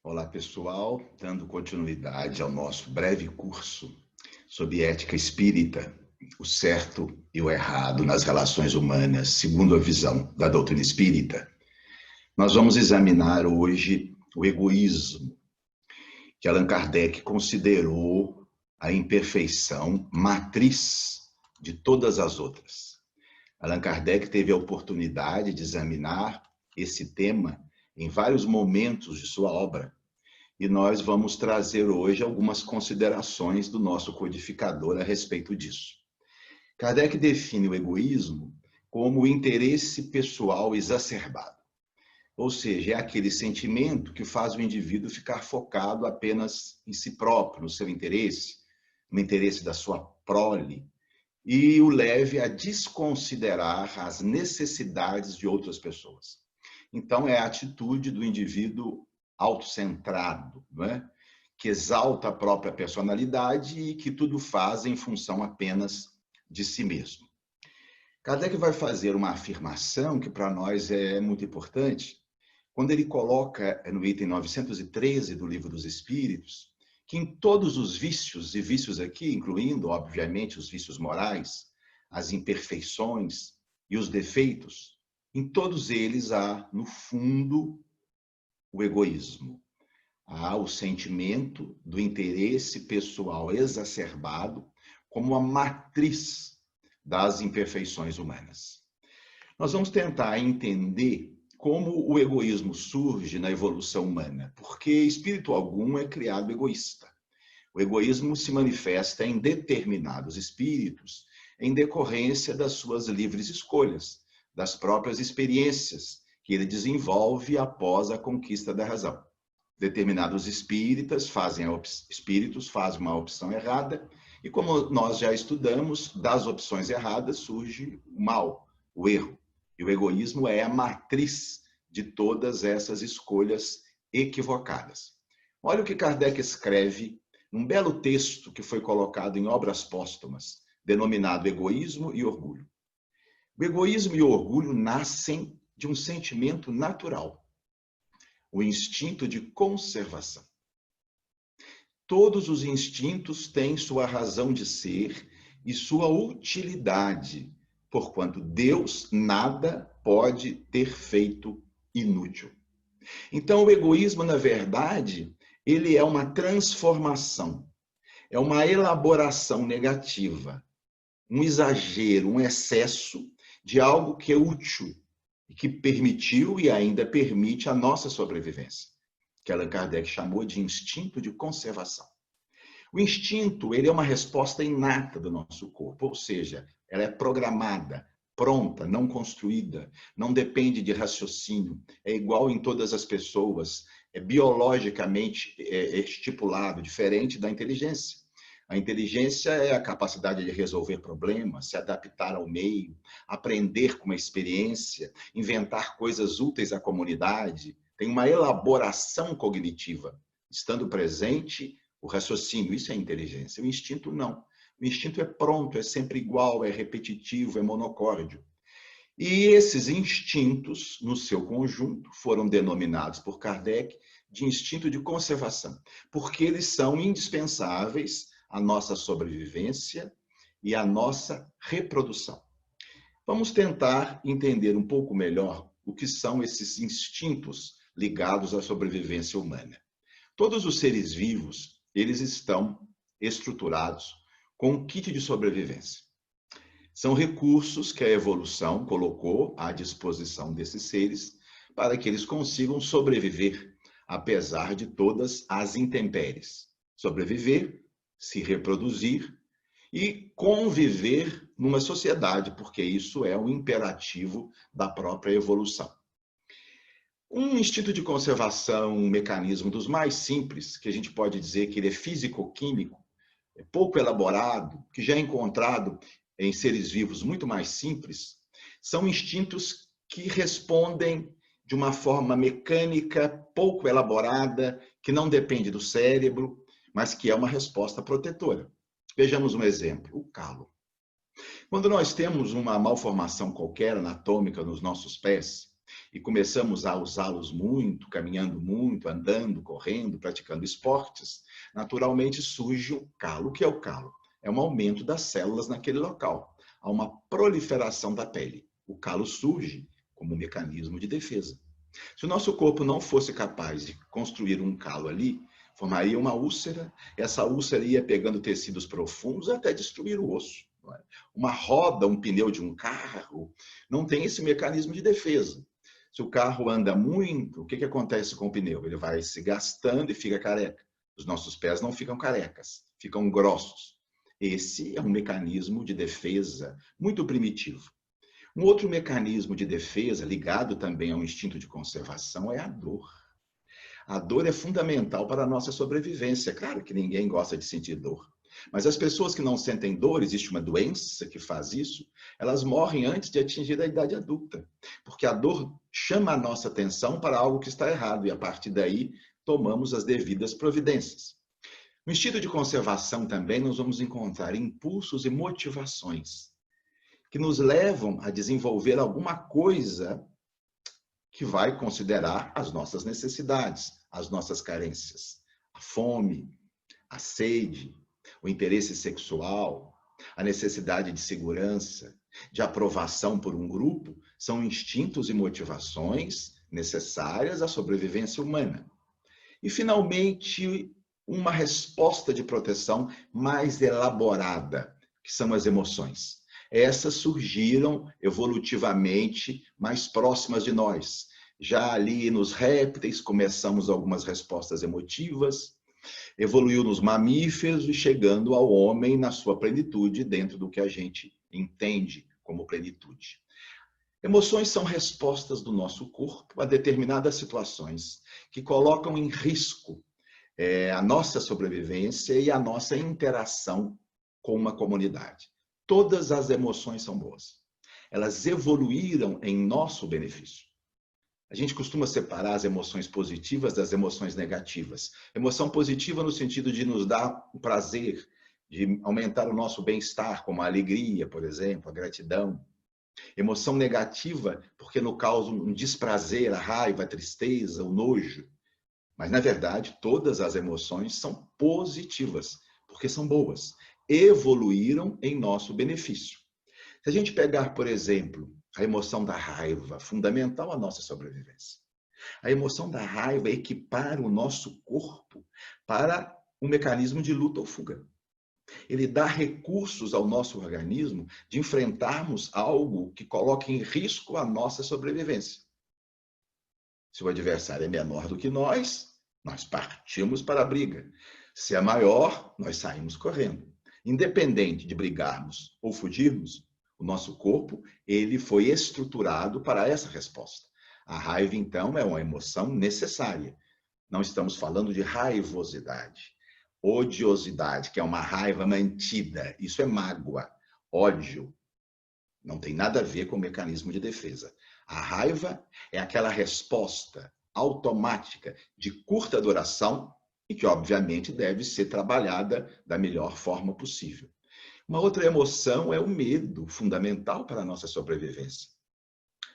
Olá, pessoal, dando continuidade ao nosso breve curso sobre ética espírita, o certo e o errado nas relações humanas, segundo a visão da doutrina espírita. Nós vamos examinar hoje o egoísmo, que Allan Kardec considerou a imperfeição matriz de todas as outras. Allan Kardec teve a oportunidade de examinar esse tema em vários momentos de sua obra. E nós vamos trazer hoje algumas considerações do nosso codificador a respeito disso. Kardec define o egoísmo como o interesse pessoal exacerbado. Ou seja, é aquele sentimento que faz o indivíduo ficar focado apenas em si próprio, no seu interesse, no interesse da sua prole, e o leve a desconsiderar as necessidades de outras pessoas. Então, é a atitude do indivíduo autocentrado, não é? Que exalta a própria personalidade e que tudo faz em função apenas de si mesmo. Kardec vai fazer uma afirmação que para nós é muito importante, quando ele coloca no item 913 do Livro dos Espíritos, que em todos os vícios, e vícios aqui, incluindo, obviamente, os vícios morais, as imperfeições e os defeitos, em todos eles há, no fundo, o egoísmo. Há o sentimento do interesse pessoal exacerbado como a matriz das imperfeições humanas. Nós vamos tentar entender como o egoísmo surge na evolução humana, porque espírito algum é criado egoísta. O egoísmo se manifesta em determinados espíritos em decorrência das suas livres escolhas, das próprias experiências que ele desenvolve após a conquista da razão. Determinados espíritos fazem uma opção errada, e como nós já estudamos, das opções erradas surge o mal, o erro. E o egoísmo é a matriz de todas essas escolhas equivocadas. Olha o que Kardec escreve num belo texto que foi colocado em obras póstumas, denominado Egoísmo e Orgulho. O egoísmo e o orgulho nascem de um sentimento natural, o instinto de conservação. Todos os instintos têm sua razão de ser e sua utilidade, porquanto Deus nada pode ter feito inútil. Então, o egoísmo, na verdade, ele é uma transformação, é uma elaboração negativa, um exagero, um excesso de algo que é útil e que permitiu e ainda permite a nossa sobrevivência, que Allan Kardec chamou de instinto de conservação. O instinto, ele é uma resposta inata do nosso corpo, ou seja, ela é programada, pronta, não construída, não depende de raciocínio, é igual em todas as pessoas, é biologicamente estipulado, diferente da inteligência. A inteligência é a capacidade de resolver problemas, se adaptar ao meio, aprender com a experiência, inventar coisas úteis à comunidade, tem uma elaboração cognitiva, estando presente o raciocínio, isso é inteligência. O instinto não. O instinto é pronto, é sempre igual, é repetitivo, é monocórdio. E esses instintos, no seu conjunto, foram denominados por Kardec de instinto de conservação, porque eles são indispensáveis à nossa sobrevivência e à nossa reprodução. Vamos tentar entender um pouco melhor o que são esses instintos ligados à sobrevivência humana. Todos os seres vivos, eles estão estruturados com um kit de sobrevivência. São recursos que a evolução colocou à disposição desses seres para que eles consigam sobreviver, apesar de todas as intempéries. Sobreviver, se reproduzir e conviver numa sociedade, porque isso é um imperativo da própria evolução. Um instinto de conservação, um mecanismo dos mais simples, que a gente pode dizer que ele é físico-químico, é pouco elaborado, que já é encontrado em seres vivos muito mais simples, são instintos que respondem de uma forma mecânica, pouco elaborada, que não depende do cérebro, mas que é uma resposta protetora. Vejamos um exemplo, o calo. Quando nós temos uma malformação qualquer anatômica nos nossos pés, e começamos a usá-los muito, caminhando muito, andando, correndo, praticando esportes, naturalmente surge o calo. O que é o calo? É um aumento das células naquele local. Há uma proliferação da pele. O calo surge como um mecanismo de defesa. Se o nosso corpo não fosse capaz de construir um calo ali, formaria uma úlcera, essa úlcera ia pegando tecidos profundos até destruir o osso. Uma roda, um pneu de um carro, não tem esse mecanismo de defesa. Se o carro anda muito, o que acontece com o pneu? Ele vai se gastando e fica careca. Os nossos pés não ficam carecas, ficam grossos. Esse é um mecanismo de defesa muito primitivo. Um outro mecanismo de defesa, ligado também ao instinto de conservação, é a dor. A dor é fundamental para a nossa sobrevivência. Claro que ninguém gosta de sentir dor. Mas as pessoas que não sentem dor, existe uma doença que faz isso, elas morrem antes de atingir a idade adulta. Porque a dor chama a nossa atenção para algo que está errado e, a partir daí, tomamos as devidas providências. No instinto de conservação também nós vamos encontrar impulsos e motivações que nos levam a desenvolver alguma coisa que vai considerar as nossas necessidades, as nossas carências. A fome, a sede, o interesse sexual, a necessidade de segurança, de aprovação por um grupo, são instintos e motivações necessárias à sobrevivência humana. E, finalmente, uma resposta de proteção mais elaborada, que são as emoções. Essas surgiram evolutivamente mais próximas de nós. Já ali nos répteis começamos algumas respostas emotivas, evoluiu nos mamíferos e chegando ao homem na sua plenitude, dentro do que a gente entende como plenitude. Emoções são respostas do nosso corpo a determinadas situações que colocam em risco a nossa sobrevivência e a nossa interação com uma comunidade. Todas as emoções são boas. Elas evoluíram em nosso benefício. A gente costuma separar as emoções positivas das emoções negativas. Emoção positiva no sentido de nos dar o prazer, de aumentar o nosso bem-estar, como a alegria, por exemplo, a gratidão. Emoção negativa porque nos causa um desprazer, a raiva, a tristeza, o nojo. Mas, na verdade, todas as emoções são positivas, porque são boas. Evoluíram em nosso benefício. Se a gente pegar, por exemplo, a emoção da raiva, fundamental à nossa sobrevivência. A emoção da raiva equipara o nosso corpo para um mecanismo de luta ou fuga. Ele dá recursos ao nosso organismo de enfrentarmos algo que coloque em risco a nossa sobrevivência. Se o adversário é menor do que nós partimos para a briga. Se é maior, nós saímos correndo. Independente de brigarmos ou fugirmos, o nosso corpo, ele foi estruturado para essa resposta. A raiva, então, é uma emoção necessária. Não estamos falando de raivosidade. Odiosidade, que é uma raiva mantida. Isso é mágoa. Ódio não tem nada a ver com o mecanismo de defesa. A raiva é aquela resposta automática de curta duração e que, obviamente, deve ser trabalhada da melhor forma possível. Uma outra emoção é o medo, fundamental para a nossa sobrevivência.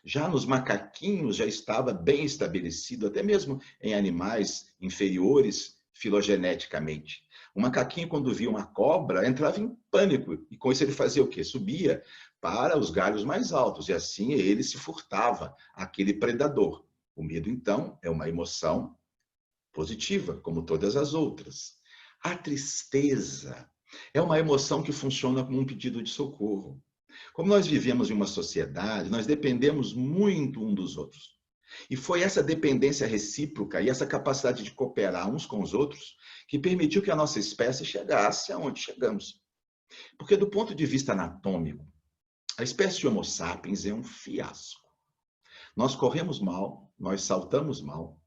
Já nos macaquinhos já estava bem estabelecido, até mesmo em animais inferiores filogeneticamente. O macaquinho, quando via uma cobra, entrava em pânico. E com isso ele fazia o quê? Subia para os galhos mais altos. E assim ele se furtava àquele predador. O medo, então, é uma emoção positiva, como todas as outras. A tristeza é uma emoção que funciona como um pedido de socorro. Como nós vivemos em uma sociedade, nós dependemos muito um dos outros. E foi essa dependência recíproca e essa capacidade de cooperar uns com os outros que permitiu que a nossa espécie chegasse aonde chegamos. Porque, do ponto de vista anatômico, a espécie Homo sapiens é um fiasco. Nós corremos mal, nós saltamos mal,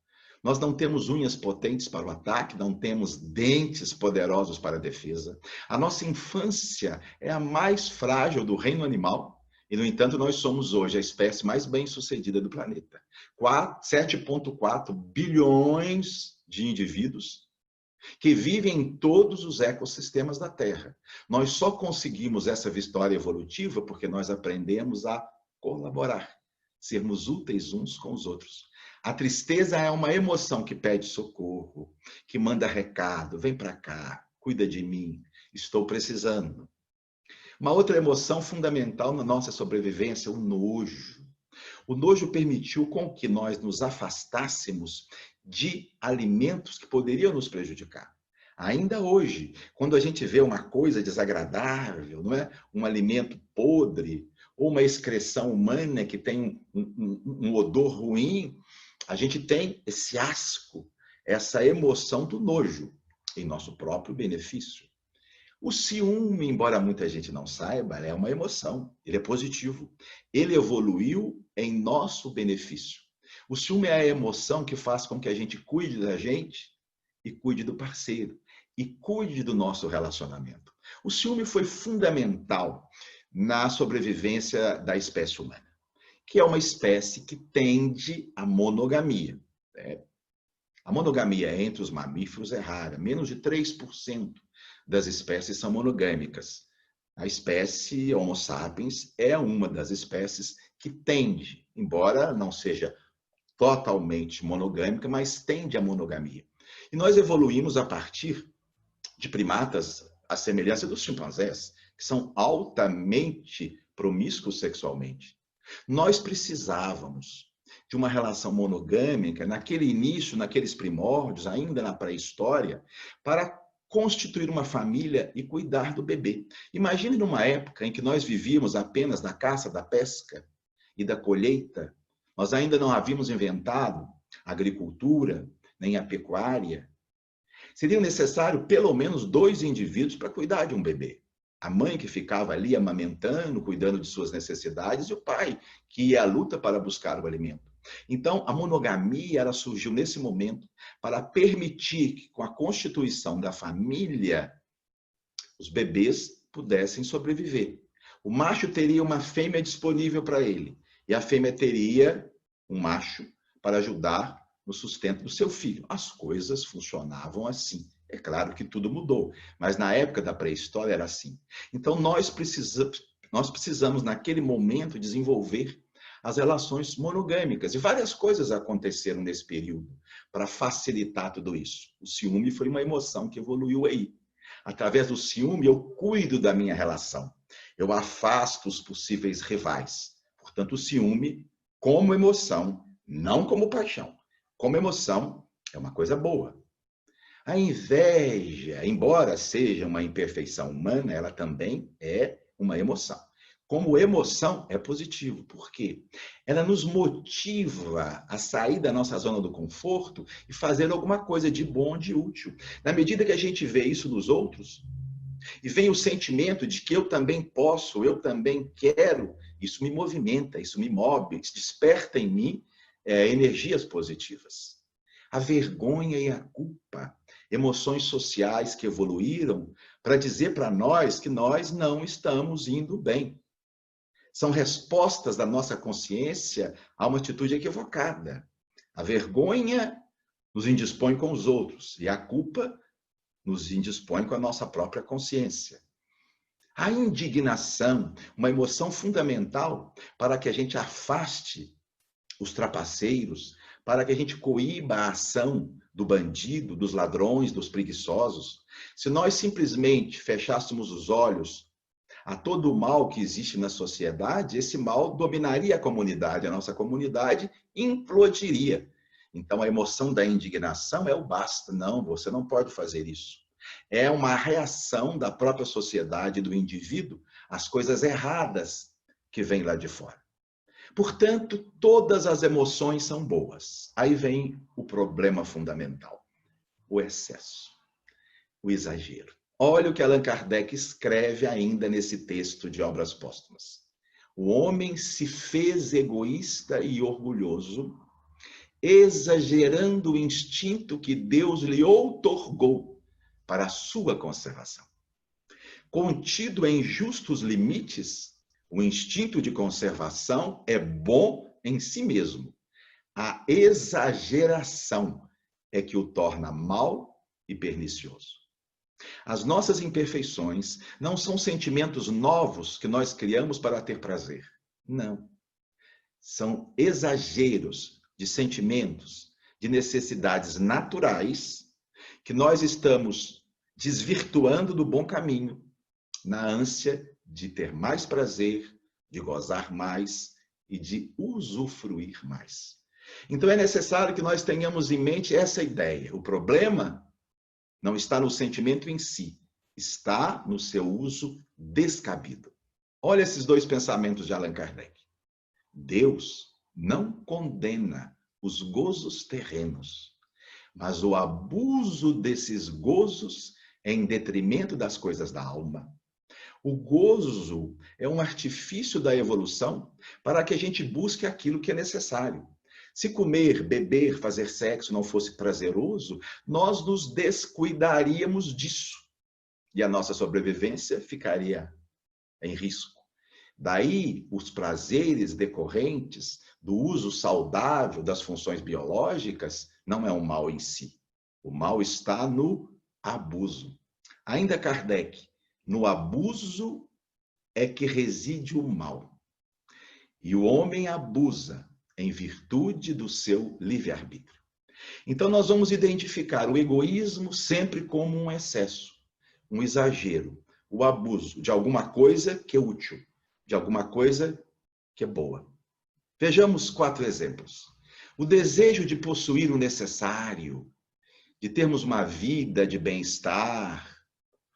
nós não temos unhas potentes para o ataque, não temos dentes poderosos para a defesa. A nossa infância é a mais frágil do reino animal e, no entanto, nós somos hoje a espécie mais bem-sucedida do planeta. 7,4 bilhões de indivíduos que vivem em todos os ecossistemas da Terra. Nós só conseguimos essa vitória evolutiva porque nós aprendemos a colaborar. sermos úteis uns com os outros. A tristeza é uma emoção que pede socorro, que manda recado, vem para cá, cuida de mim, estou precisando. Uma outra emoção fundamental na nossa sobrevivência é o nojo. O nojo permitiu com que nós nos afastássemos de alimentos que poderiam nos prejudicar. Ainda hoje, quando a gente vê uma coisa desagradável, não é? Um alimento podre, ou uma excreção humana que tem um odor ruim, a gente tem esse asco, essa emoção do nojo em nosso próprio benefício. O ciúme, embora muita gente não saiba, é uma emoção, ele é positivo. Ele evoluiu em nosso benefício. O ciúme é a emoção que faz com que a gente cuide da gente e cuide do parceiro, e cuide do nosso relacionamento. O ciúme foi fundamental na sobrevivência da espécie humana, que é uma espécie que tende à monogamia. A monogamia entre os mamíferos é rara, menos de 3% das espécies são monogâmicas. A espécie Homo sapiens é uma das espécies que tende, embora não seja totalmente monogâmica, mas tende à monogamia. E nós evoluímos a partir de primatas à semelhança dos chimpanzés, que são altamente promíscuos sexualmente. Nós precisávamos de uma relação monogâmica naquele início, naqueles primórdios, ainda na pré-história, para constituir uma família e cuidar do bebê. Imagine numa época em que nós vivíamos apenas da caça, da pesca e da colheita. Nós ainda não havíamos inventado a agricultura, nem a pecuária. Seria necessário pelo menos 2 indivíduos para cuidar de um bebê. A mãe que ficava ali amamentando, cuidando de suas necessidades, e o pai que ia à luta para buscar o alimento. Então, a monogamia ela surgiu nesse momento para permitir que, com a constituição da família, os bebês pudessem sobreviver. O macho teria uma fêmea disponível para ele, e a fêmea teria um macho para ajudar no sustento do seu filho. As coisas funcionavam assim. É claro que tudo mudou, mas na época da pré-história era assim. Então, nós precisamos naquele momento, desenvolver as relações monogâmicas. E várias coisas aconteceram nesse período para facilitar tudo isso. O ciúme foi uma emoção que evoluiu aí. Através do ciúme, eu cuido da minha relação. Eu afasto os possíveis rivais. Portanto, o ciúme, como emoção, não como paixão, como emoção, é uma coisa boa. A inveja, embora seja uma imperfeição humana, ela também é uma emoção. Como emoção, é positivo. Por quê? Ela nos motiva a sair da nossa zona do conforto e fazer alguma coisa de bom, de útil. Na medida que a gente vê isso nos outros, e vem o sentimento de que eu também posso, eu também quero, isso me movimenta, isso me move, isso desperta em mim energias positivas. A vergonha e a culpa, emoções sociais que evoluíram para dizer para nós que nós não estamos indo bem. São respostas da nossa consciência a uma atitude equivocada. A vergonha nos indispõe com os outros e a culpa nos indispõe com a nossa própria consciência. A indignação, uma emoção fundamental para que a gente afaste os trapaceiros, para que a gente coíba a ação do bandido, dos ladrões, dos preguiçosos. Se nós simplesmente fechássemos os olhos a todo o mal que existe na sociedade, esse mal dominaria a comunidade, a nossa comunidade implodiria. Então, a emoção da indignação é o basta. Não, você não pode fazer isso. É uma reação da própria sociedade, do indivíduo, às coisas erradas que vêm lá de fora. Portanto, todas as emoções são boas. Aí vem o problema fundamental, o excesso, o exagero. Olha o que Allan Kardec escreve ainda nesse texto de Obras Póstumas. O homem se fez egoísta e orgulhoso, exagerando o instinto que Deus lhe outorgou para a sua conservação. Contido em justos limites, o instinto de conservação é bom em si mesmo. A exageração é que o torna mau e pernicioso. As nossas imperfeições não são sentimentos novos que nós criamos para ter prazer. Não. são exageros de sentimentos, de necessidades naturais que nós estamos desvirtuando do bom caminho, na ânsia de ter mais prazer, de gozar mais e de usufruir mais. Então é necessário que nós tenhamos em mente essa ideia. O problema não está no sentimento em si, está no seu uso descabido. Olha esses dois pensamentos de Allan Kardec. Deus não condena os gozos terrenos, mas o abuso desses gozos em detrimento das coisas da alma. O gozo é um artifício da evolução para que a gente busque aquilo que é necessário. Se comer, beber, fazer sexo não fosse prazeroso, nós nos descuidaríamos disso e a nossa sobrevivência ficaria em risco. Daí, os prazeres decorrentes do uso saudável das funções biológicas não é um mal em si. O mal está no abuso. Ainda Kardec, no abuso é que reside o mal. E o homem abusa em virtude do seu livre-arbítrio. Então, nós vamos identificar o egoísmo sempre como um excesso, um exagero, o abuso de alguma coisa que é útil, de alguma coisa que é boa. Vejamos 4 exemplos. O desejo de possuir o necessário, de termos uma vida de bem-estar,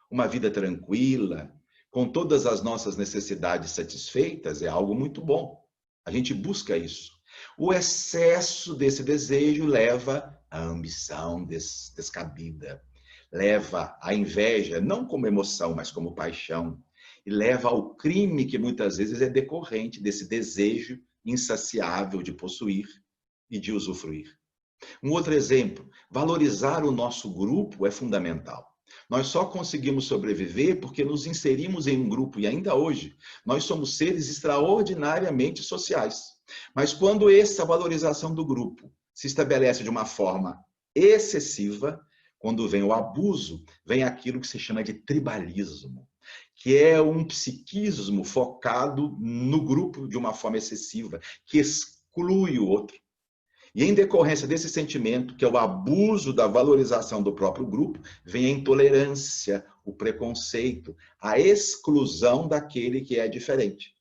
uma vida tranquila, com todas as nossas necessidades satisfeitas, é algo muito bom. A gente busca isso. O excesso desse desejo leva à ambição descabida, leva à inveja, não como emoção, mas como paixão, e leva ao crime que muitas vezes é decorrente desse desejo insaciável de possuir e de usufruir. Um outro exemplo, valorizar o nosso grupo é fundamental. Nós só conseguimos sobreviver porque nos inserimos em um grupo, e ainda hoje, nós somos seres extraordinariamente sociais. Mas quando essa valorização do grupo se estabelece de uma forma excessiva, quando vem o abuso, vem aquilo que se chama de tribalismo, que é um psiquismo focado no grupo de uma forma excessiva, que exclui o outro. E em decorrência desse sentimento, que é o abuso da valorização do próprio grupo, vem a intolerância, o preconceito, a exclusão daquele que é diferente.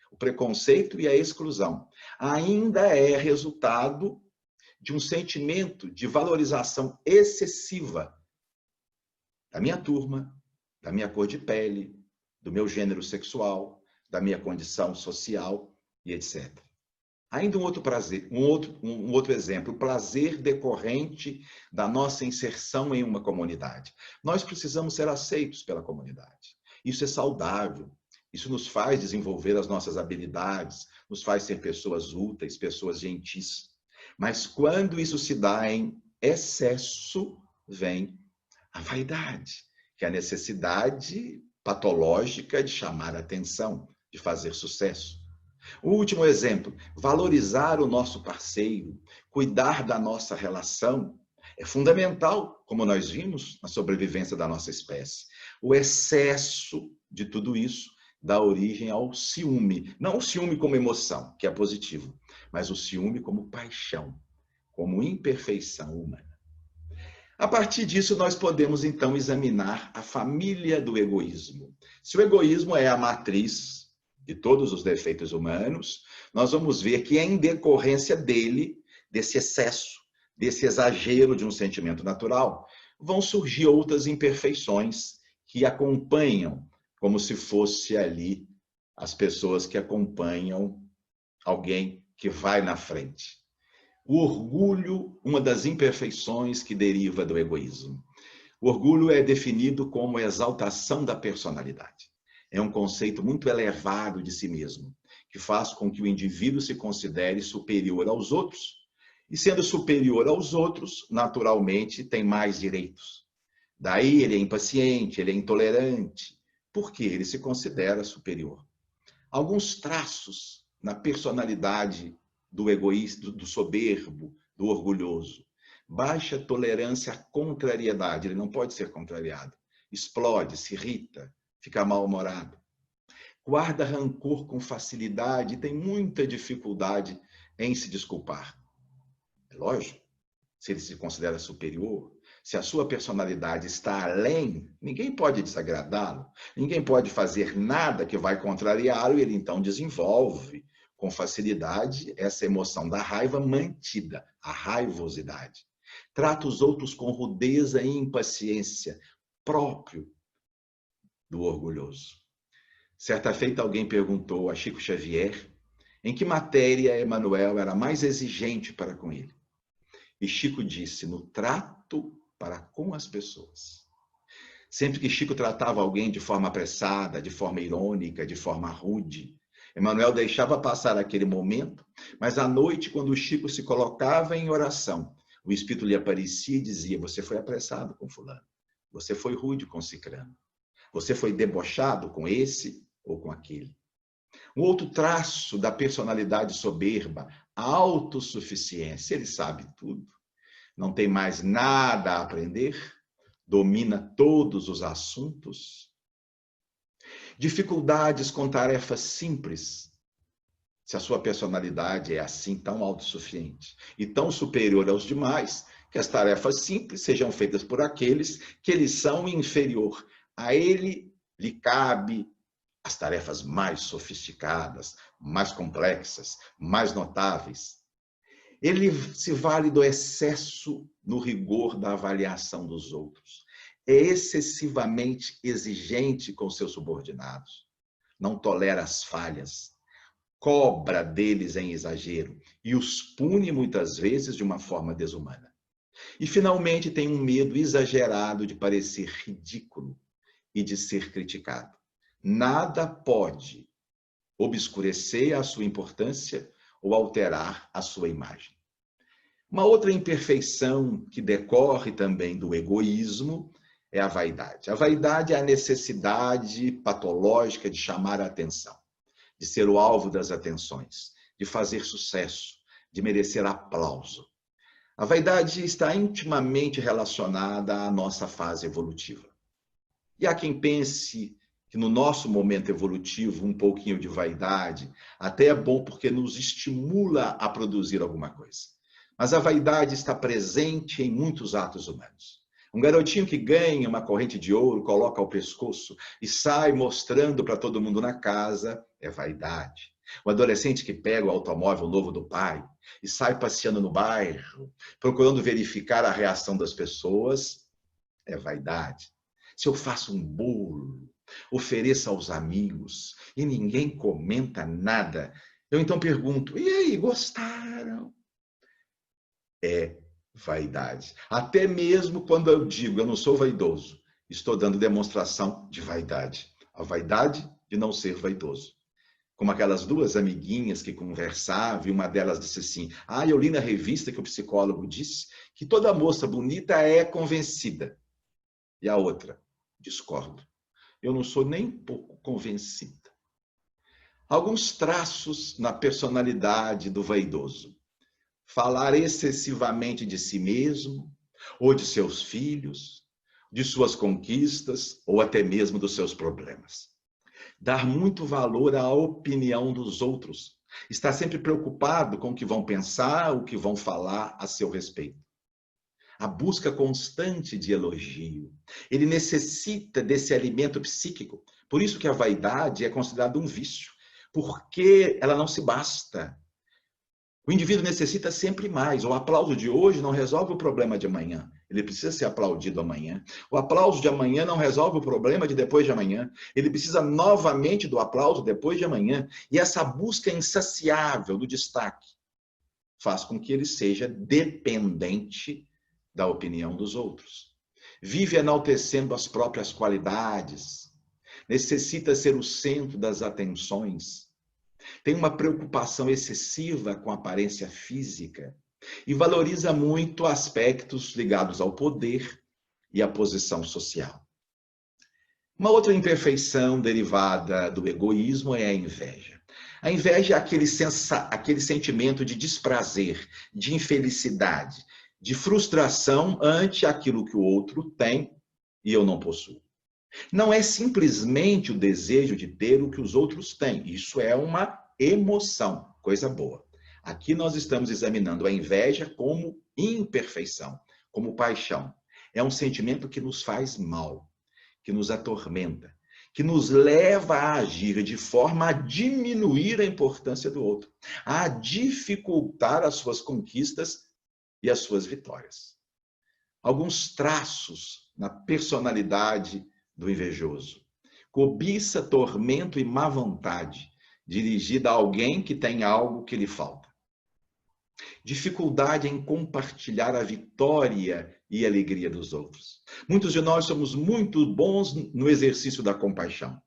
O preconceito e a exclusão ainda é resultado de um sentimento de valorização excessiva da minha turma, da minha cor de pele, do meu gênero sexual, da minha condição social e etc. Ainda um outro exemplo, o prazer decorrente da nossa inserção em uma comunidade. Nós precisamos ser aceitos pela comunidade. Isso é saudável. Isso nos faz desenvolver as nossas habilidades, nos faz ser pessoas úteis, pessoas gentis. Mas quando isso se dá em excesso, vem a vaidade, que é a necessidade patológica de chamar a atenção, de fazer sucesso. O último exemplo, valorizar o nosso parceiro, cuidar da nossa relação, é fundamental, como nós vimos, na sobrevivência da nossa espécie. O excesso de tudo isso dá origem ao ciúme. Não o ciúme como emoção, que é positivo, mas o ciúme como paixão, como imperfeição humana. A partir disso, nós podemos, então, examinar a família do egoísmo. Se o egoísmo é a matriz de todos os defeitos humanos, nós vamos ver que, em decorrência dele, desse excesso, desse exagero de um sentimento natural, vão surgir outras imperfeições que acompanham, como se fosse ali as pessoas que acompanham alguém que vai na frente. O orgulho, uma das imperfeições que deriva do egoísmo. O orgulho é definido como exaltação da personalidade. É um conceito muito elevado de si mesmo, que faz com que o indivíduo se considere superior aos outros. E sendo superior aos outros, naturalmente tem mais direitos. Daí ele é impaciente, ele é intolerante, porque ele se considera superior. Alguns traços na personalidade do egoísta, do soberbo, do orgulhoso. Baixa tolerância à contrariedade, ele não pode ser contrariado. Explode, se irrita, fica mal-humorado. guarda rancor com facilidade e tem muita dificuldade em se desculpar. É lógico, se ele se considera superior, se a sua personalidade está além, ninguém pode desagradá-lo, ninguém pode fazer nada que vai contrariá-lo, e ele então desenvolve com facilidade essa emoção da raiva mantida, a raivosidade. Trata os outros com rudeza e impaciência, próprio do orgulhoso. Certa feita alguém perguntou a Chico Xavier em que matéria Emmanuel era mais exigente para com ele. E Chico disse, no trato para com as pessoas. Sempre que Chico tratava alguém de forma apressada, de forma irônica, de forma rude, Emmanuel deixava passar aquele momento, mas à noite, quando o Chico se colocava em oração, o Espírito lhe aparecia e dizia, você foi apressado com fulano, você foi rude com cicrano, você foi debochado com esse ou com aquele. Um outro traço da personalidade soberba, a autossuficiência, ele sabe tudo, não tem mais nada a aprender, domina todos os assuntos. Dificuldades com tarefas simples. Se a sua personalidade é assim, tão autossuficiente e tão superior aos demais, que as tarefas simples sejam feitas por aqueles que lhe são inferior. A ele lhe cabe as tarefas mais sofisticadas, mais complexas, mais notáveis. Ele se vale do excesso no rigor da avaliação dos outros. É excessivamente exigente com seus subordinados. Não tolera as falhas. Cobra deles em exagero e os pune muitas vezes de uma forma desumana. E, finalmente, tem um medo exagerado de parecer ridículo e de ser criticado. Nada pode obscurecer a sua importância ou alterar a sua imagem. Uma outra imperfeição que decorre também do egoísmo é a vaidade. A vaidade é a necessidade patológica de chamar a atenção, de ser o alvo das atenções, de fazer sucesso, de merecer aplauso. A vaidade está intimamente relacionada à nossa fase evolutiva. E há quem pense que no nosso momento evolutivo, um pouquinho de vaidade até é bom porque nos estimula a produzir alguma coisa. Mas a vaidade está presente em muitos atos humanos. Um garotinho que ganha uma corrente de ouro, coloca ao pescoço e sai mostrando para todo mundo na casa, é vaidade. O adolescente que pega o automóvel novo do pai e sai passeando no bairro, procurando verificar a reação das pessoas, é vaidade. Se eu faço um bolo, ofereço aos amigos e ninguém comenta nada, eu então pergunto, e aí, gostaram? É vaidade. Até mesmo quando eu digo, eu não sou vaidoso, estou dando demonstração de vaidade. A vaidade de não ser vaidoso. Como aquelas duas amiguinhas que conversavam e uma delas disse assim, eu li na revista que o psicólogo disse que toda moça bonita é convencida. E a outra, discordo. Eu não sou nem pouco convencida. Alguns traços na personalidade do vaidoso. Falar excessivamente de si mesmo, ou de seus filhos, de suas conquistas, ou até mesmo dos seus problemas. Dar muito valor à opinião dos outros. Estar sempre preocupado com o que vão pensar, o que vão falar a seu respeito. A busca constante de elogio. Ele necessita desse alimento psíquico. Por isso que a vaidade é considerada um vício, porque ela não se basta. O indivíduo necessita sempre mais. O aplauso de hoje não resolve o problema de amanhã. Ele precisa ser aplaudido amanhã. O aplauso de amanhã não resolve o problema de depois de amanhã. Ele precisa novamente do aplauso depois de amanhã. E essa busca insaciável do destaque faz com que ele seja dependente da opinião dos outros. Vive enaltecendo as próprias qualidades. Necessita ser o centro das atenções. Tem uma preocupação excessiva com a aparência física e valoriza muito aspectos ligados ao poder e à posição social. Uma outra imperfeição derivada do egoísmo é a inveja. A inveja é aquele sentimento de desprazer, de infelicidade, de frustração ante aquilo que o outro tem e eu não possuo. Não é simplesmente o desejo de ter o que os outros têm. Isso é uma emoção, coisa boa. Aqui nós estamos examinando a inveja como imperfeição, como paixão. É um sentimento que nos faz mal, que nos atormenta, que nos leva a agir de forma a diminuir a importância do outro, a dificultar as suas conquistas e as suas vitórias. Alguns traços na personalidade do invejoso: cobiça, tormento e má vontade, dirigida a alguém que tem algo que lhe falta. Dificuldade em compartilhar a vitória e a alegria dos outros. Muitos de nós somos muito bons no exercício da compaixão.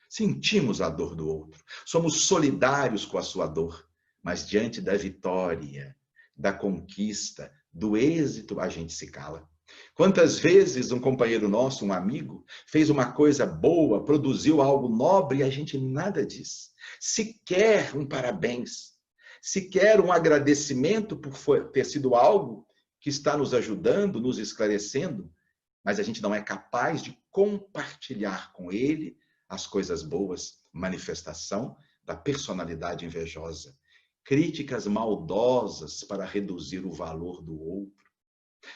Sentimos a dor do outro, somos solidários com a sua dor, mas diante da vitória, da conquista, do êxito, a gente se cala. Quantas vezes um companheiro nosso, um amigo, fez uma coisa boa, produziu algo nobre e a gente nada diz. Sequer um parabéns, sequer um agradecimento por ter sido algo que está nos ajudando, nos esclarecendo, mas a gente não é capaz de compartilhar com ele as coisas boas, manifestação da personalidade invejosa. Críticas maldosas para reduzir o valor do outro.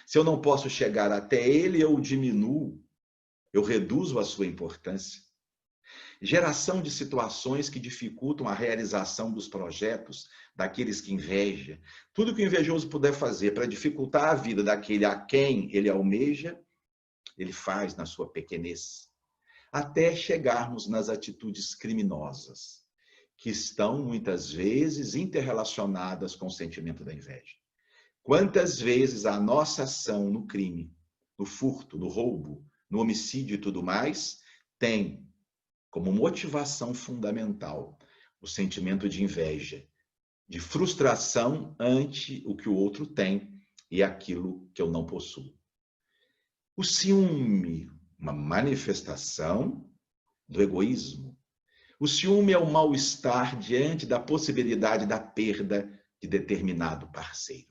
Se eu não posso chegar até ele, eu o diminuo, eu reduzo a sua importância. Geração de situações que dificultam a realização dos projetos daqueles que invejam. Tudo que o invejoso puder fazer para dificultar a vida daquele a quem ele almeja, ele faz na sua pequenez. Até chegarmos nas atitudes criminosas, que estão muitas vezes interrelacionadas com o sentimento da inveja. Quantas vezes a nossa ação no crime, no furto, no roubo, no homicídio e tudo mais, tem como motivação fundamental o sentimento de inveja, de frustração ante o que o outro tem e aquilo que eu não possuo. O ciúme, uma manifestação do egoísmo. O ciúme é o mal-estar diante da possibilidade da perda de determinado parceiro.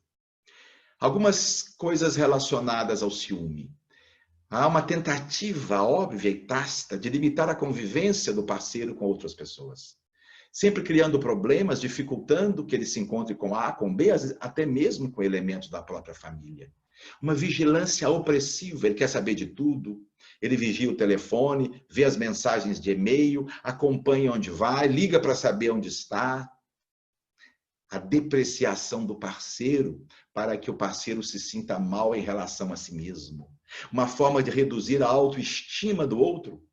Algumas coisas relacionadas ao ciúme. Há uma tentativa óbvia e tácita de limitar a convivência do parceiro com outras pessoas. Sempre criando problemas, dificultando que ele se encontre com A, com B, até mesmo com elementos da própria família. Uma vigilância opressiva, ele quer saber de tudo, ele vigia o telefone, vê as mensagens de e-mail, acompanha onde vai, liga para saber onde está. A depreciação do parceiro para que o parceiro se sinta mal em relação a si mesmo. Uma forma de reduzir a autoestima do outro,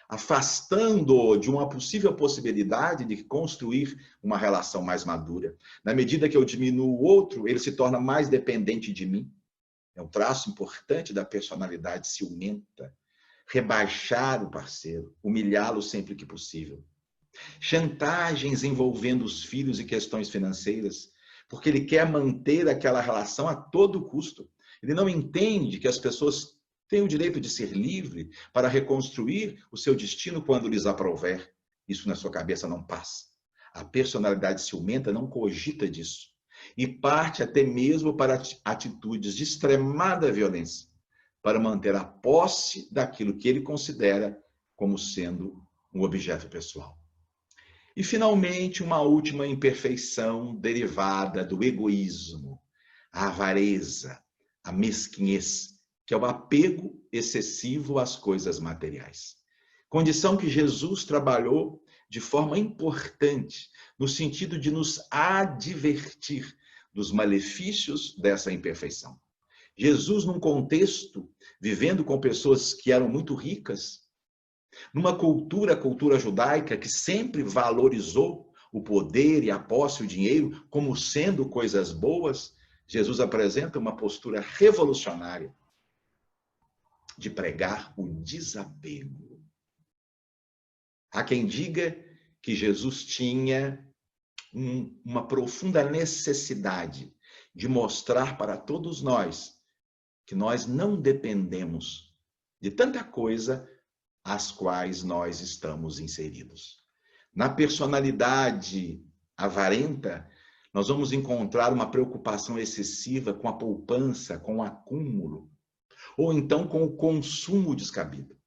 afastando-o de uma possível possibilidade de construir uma relação mais madura. Na medida que eu diminuo o outro, ele se torna mais dependente de mim. É um traço importante da personalidade ciumenta. Rebaixar o parceiro, humilhá-lo sempre que possível. Chantagens envolvendo os filhos e questões financeiras, porque ele quer manter aquela relação a todo custo. Ele não entende que as pessoas têm o direito de ser livre para reconstruir o seu destino quando lhes aprouver. Isso na sua cabeça não passa. A personalidade ciumenta não cogita disso. E parte até mesmo para atitudes de extremada violência, para manter a posse daquilo que ele considera como sendo um objeto pessoal. E, finalmente, uma última imperfeição derivada do egoísmo, a avareza, a mesquinhez, que é o apego excessivo às coisas materiais. Condição que Jesus trabalhou de forma importante, no sentido de nos advertir dos malefícios dessa imperfeição. Jesus, num contexto, vivendo com pessoas que eram muito ricas, numa cultura, a cultura judaica, que sempre valorizou o poder e a posse, o dinheiro, como sendo coisas boas, Jesus apresenta uma postura revolucionária de pregar o desapego. Há quem diga que Jesus tinha uma profunda necessidade de mostrar para todos nós que nós não dependemos de tanta coisa às quais nós estamos inseridos. Na personalidade avarenta, nós vamos encontrar uma preocupação excessiva com a poupança, com o acúmulo, ou então com o consumo descabido.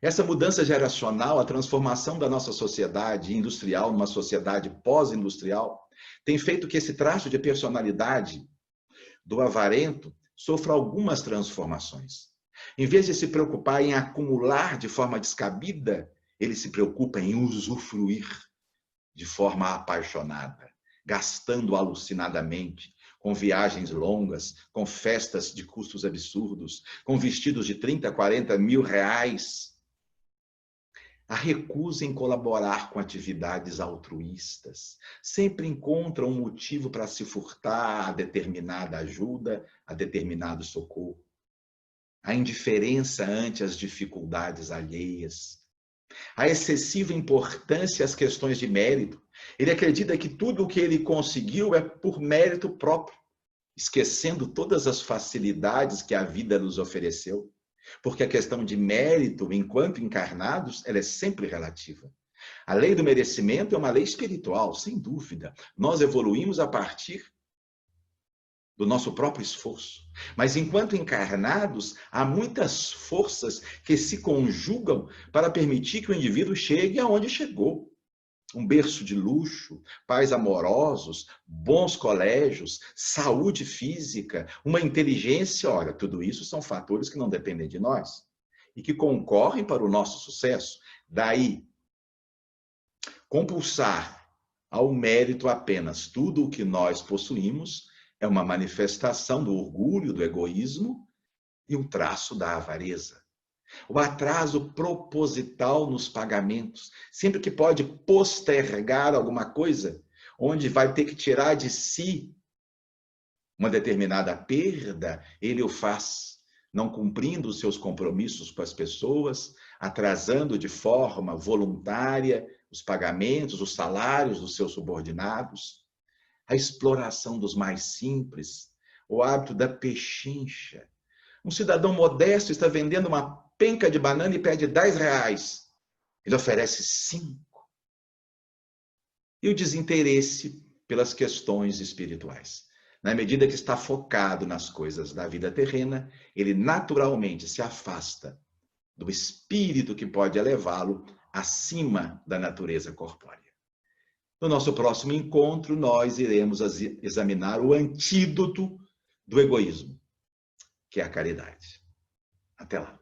Essa mudança geracional, a transformação da nossa sociedade industrial numa sociedade pós-industrial, tem feito que esse traço de personalidade do avarento sofra algumas transformações. Em vez de se preocupar em acumular de forma descabida, ele se preocupa em usufruir de forma apaixonada, gastando alucinadamente, com viagens longas, com festas de custos absurdos, com vestidos de 30, 40 mil reais. A recusa em colaborar com atividades altruístas. Sempre encontra um motivo para se furtar a determinada ajuda, a determinado socorro. A indiferença ante as dificuldades alheias. A excessiva importância às questões de mérito. Ele acredita que tudo o que ele conseguiu é por mérito próprio, esquecendo todas as facilidades que a vida nos ofereceu. Porque a questão de mérito, enquanto encarnados, ela é sempre relativa. A lei do merecimento é uma lei espiritual, sem dúvida. Nós evoluímos a partir do nosso próprio esforço. Mas enquanto encarnados, há muitas forças que se conjugam para permitir que o indivíduo chegue aonde chegou. Um berço de luxo, pais amorosos, bons colégios, saúde física, uma inteligência, olha, tudo isso são fatores que não dependem de nós e que concorrem para o nosso sucesso. Daí, compulsar ao mérito apenas tudo o que nós possuímos é uma manifestação do orgulho, do egoísmo e um traço da avareza. O atraso proposital nos pagamentos, sempre que pode postergar alguma coisa, onde vai ter que tirar de si uma determinada perda, ele o faz, não cumprindo os seus compromissos com as pessoas, atrasando de forma voluntária os pagamentos, os salários dos seus subordinados, a exploração dos mais simples, o hábito da pechincha. Um cidadão modesto está vendendo uma penca de banana e pede 10 reais. Ele oferece 5. E o desinteresse pelas questões espirituais. Na medida que está focado nas coisas da vida terrena, ele naturalmente se afasta do espírito que pode elevá-lo acima da natureza corpórea. No nosso próximo encontro, nós iremos examinar o antídoto do egoísmo, que é a caridade. Até lá.